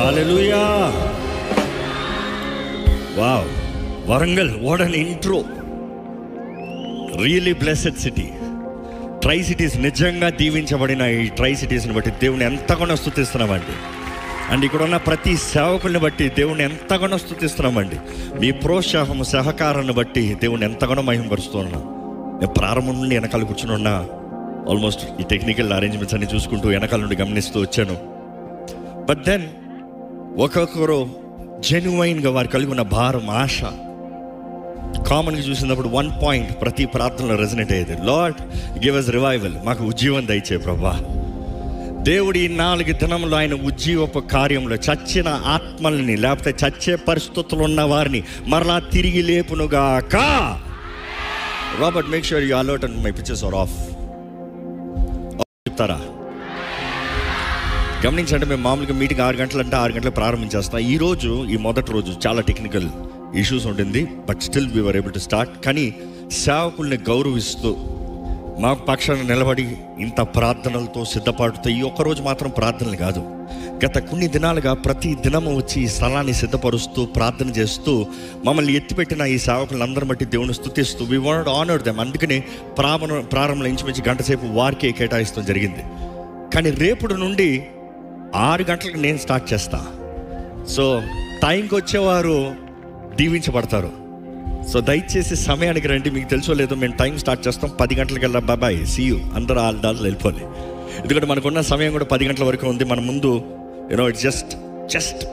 Hallelujah. Wow, Warangal, what an intro. Really blessed city. Tri cities, నిజంగా దీవించబడిన ఈ try సిటీస్ని బట్టి దేవుని ఎంతగానో స్తుతిస్తున్నామండి. అండ్ ఇక్కడ ఉన్న ప్రతి సేవకుల్ని బట్టి దేవుని ఎంతగానో స్తుతిస్తున్నామండి. మీ ప్రోత్సాహం, సహకారాన్ని బట్టి దేవుని ఎంతగానో మహిమపరుస్తున్నాం. నేను ప్రారంభం నుండి వెనకాల కూర్చుని ఉన్నా, ఆల్మోస్ట్ ఈ టెక్నికల్ అరేంజ్మెంట్స్ అన్ని చూసుకుంటూ వెనకాల నుండి గమనిస్తూ వచ్చాను. బట్ దెన్ ఒక్కొక్కరు జెన్యున్గా వారు కలిగి ఉన్న భారం, ఆశ కామన్గా చూసినప్పుడు వన్ పాయింట్ ప్రతి ప్రార్థనలో రెజనేట్ అయ్యేది. Lord give us revival. మాకు ఉజ్జీవం దయచే ప్రభా. దేవుడి 4 దినంలో ఆయన ఉజ్జీవపు కార్యంలో చచ్చిన ఆత్మల్ని, లేకపోతే చచ్చే పరిస్థితులు ఉన్న వారిని మరలా తిరిగి లేపునుగాక. Robert, make sure you alert and my pictures are off. చెప్తారా? గమనించండి, మేము మామూలుగా మీటింగ్ 6 గంటలు అంటే 6 గంటలకు ప్రారంభించేస్తాం. ఈరోజు ఈ మొదటి రోజు చాలా టెక్నికల్ ఇష్యూస్ ఉంటుంది, but still we were able to start. కానీ సేవకుల్ని గౌరవిస్తూ మా పక్షాన నిలబడి ఇంత ప్రార్థనలతో సిద్ధపడుతూ, ఈ ఒక్కరోజు మాత్రం ప్రార్థనలు కాదు, గత కొన్ని దినాలుగా ప్రతి దినము వచ్చి ఈ స్థలాన్ని సిద్ధపరుస్తూ ప్రార్థన చేస్తూ మమ్మల్ని ఎత్తిపెట్టిన ఈ సేవకులందరిని బట్టి దేవుని స్తుతిస్తూ వీ వాంట్ ఆనర్ దెమ్. అందుకని ప్రారంభంలో ఇంచుమించి గంట సేపు వారికే కేటాయిస్తాం జరిగింది. కానీ రేపటి నుండి 6 గంటలకు నేను స్టార్ట్ చేస్తా. సో టైంకి వచ్చేవారు దీవించబడతారు. సో దయచేసి సమయానికి రండి. మీకు తెలుసో లేదో, మేము టైం స్టార్ట్ చేస్తాం 10 గంటలకల్లా. బాబాయ్, సీ యూ. అందరూ ఆ దాంట్లో వెళ్ళిపోవాలి. ఎందుకంటే మనకున్న సమయం కూడా 10 గంటల వరకు ఉంది. మన ముందు ఇట్స్ జస్ట్